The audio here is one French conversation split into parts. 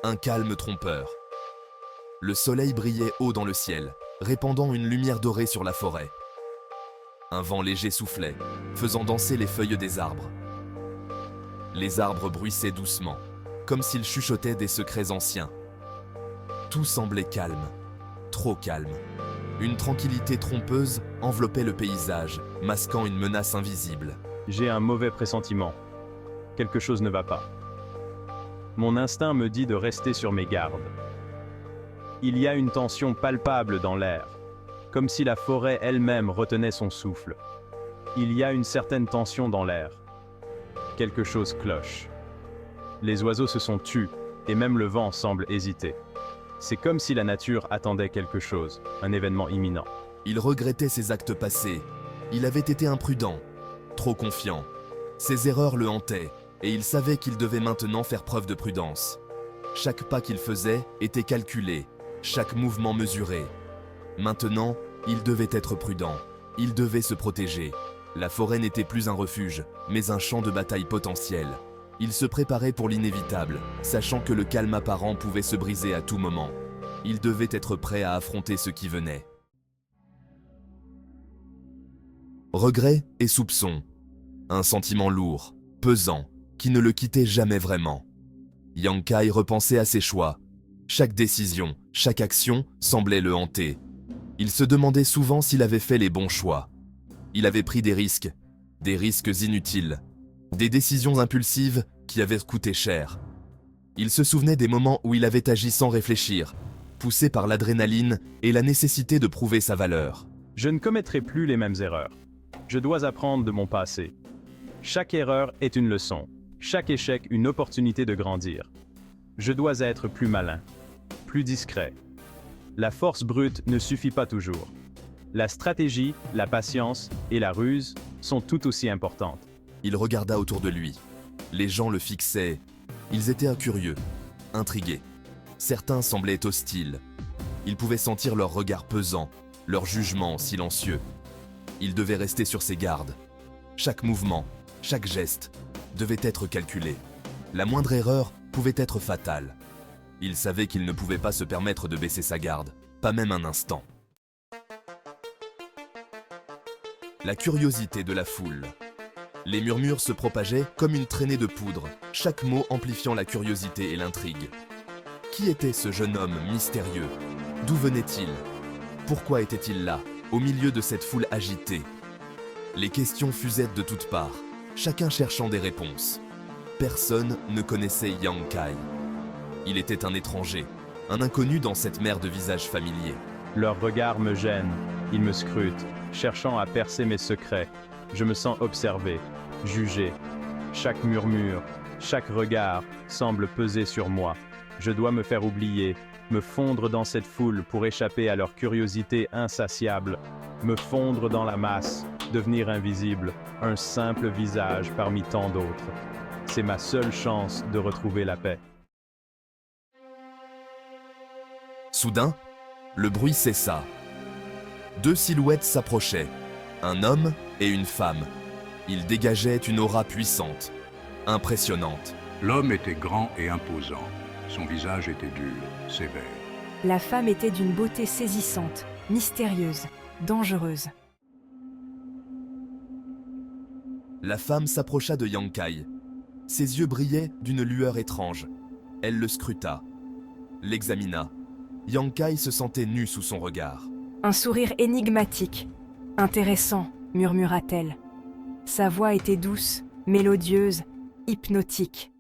Un calme trompeur. Le soleil brillait haut dans le ciel, répandant une lumière dorée sur la forêt. Un vent léger soufflait, faisant danser les feuilles des arbres. Les arbres bruissaient doucement, comme s'ils chuchotaient des secrets anciens. Tout semblait calme, trop calme. Une tranquillité trompeuse enveloppait le paysage, masquant une menace invisible. J'ai un mauvais pressentiment. Quelque chose ne va pas. Mon instinct me dit de rester sur mes gardes. Il y a une tension palpable dans l'air, comme si la forêt elle-même retenait son souffle. Il y a une certaine tension dans l'air. Quelque chose cloche. Les oiseaux se sont tus, et même le vent semble hésiter. C'est comme si la nature attendait quelque chose, un événement imminent. Il regrettait ses actes passés. Il avait été imprudent, trop confiant. Ses erreurs le hantaient, et il savait qu'il devait maintenant faire preuve de prudence. Chaque pas qu'il faisait était calculé, chaque mouvement mesuré. Maintenant, il devait être prudent. Il devait se protéger. La forêt n'était plus un refuge, mais un champ de bataille potentiel. Il se préparait pour l'inévitable, sachant que le calme apparent pouvait se briser à tout moment. Il devait être prêt à affronter ce qui venait. Regret et soupçon. Un sentiment lourd, pesant, qui ne le quittait jamais vraiment. Yang Kai repensait à ses choix. Chaque décision, chaque action semblait le hanter. Il se demandait souvent s'il avait fait les bons choix. Il avait pris des risques inutiles, des décisions impulsives qui avaient coûté cher. Il se souvenait des moments où il avait agi sans réfléchir, poussé par l'adrénaline et la nécessité de prouver sa valeur. Je ne commettrai plus les mêmes erreurs. Je dois apprendre de mon passé. Chaque erreur est une leçon, chaque échec une opportunité de grandir. Je dois être plus malin, plus discret. La force brute ne suffit pas toujours. La stratégie, la patience et la ruse sont tout aussi importantes. Il regarda autour de lui. Les gens le fixaient. Ils étaient incurieux, intrigués. Certains semblaient hostiles. Il pouvait sentir leur regard pesant, leur jugement silencieux. Il devait rester sur ses gardes. Chaque mouvement, chaque geste devait être calculé. La moindre erreur pouvait être fatale. Il savait qu'il ne pouvait pas se permettre de baisser sa garde, pas même un instant. La curiosité de la foule. Les murmures se propageaient comme une traînée de poudre, chaque mot amplifiant la curiosité et l'intrigue. Qui était ce jeune homme mystérieux? D'où venait-il? Pourquoi était-il là, au milieu de cette foule agitée? Les questions fusaient de toutes parts, chacun cherchant des réponses. Personne ne connaissait Yang Kai. Il était un étranger, un inconnu dans cette mer de visages familiers. Leurs regards me gênent, ils me scrutent, cherchant à percer mes secrets. Je me sens observé, jugé. Chaque murmure, chaque regard semble peser sur moi. Je dois me faire oublier, me fondre dans cette foule pour échapper à leur curiosité insatiable, me fondre dans la masse, devenir invisible, un simple visage parmi tant d'autres. C'est ma seule chance de retrouver la paix. Soudain, le bruit cessa. Deux silhouettes s'approchaient, un homme et une femme. Ils dégageaient une aura puissante, impressionnante. L'homme était grand et imposant. Son visage était dur, sévère. La femme était d'une beauté saisissante, mystérieuse, dangereuse. La femme s'approcha de Yang Kai. Ses yeux brillaient d'une lueur étrange. Elle le scruta, l'examina. Yang Kai se sentait nu sous son regard. Un sourire énigmatique. Intéressant, murmura-t-elle. Sa voix était douce, mélodieuse, hypnotique.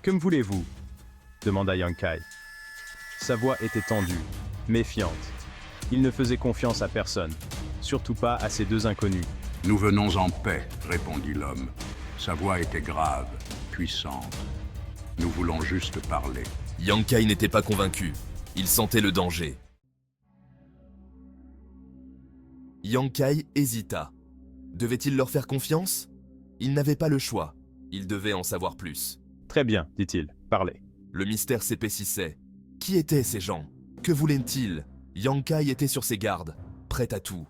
Que me voulez-vous? Demanda Yang Kai. Sa voix était tendue, méfiante. Il ne faisait confiance à personne, surtout pas à ces deux inconnus. Nous venons en paix, répondit l'homme. Sa voix était grave, puissante. Nous voulons juste parler. Yang Kai n'était pas convaincu. Il sentait le danger. Yang Kai hésita. Devait-il leur faire confiance? Il n'avait pas le choix. Il devait en savoir plus. Très bien, dit-il, parlez. Le mystère s'épaississait. Qui étaient ces gens? Que voulaient-ils? Yang Kai était sur ses gardes, prêt à tout.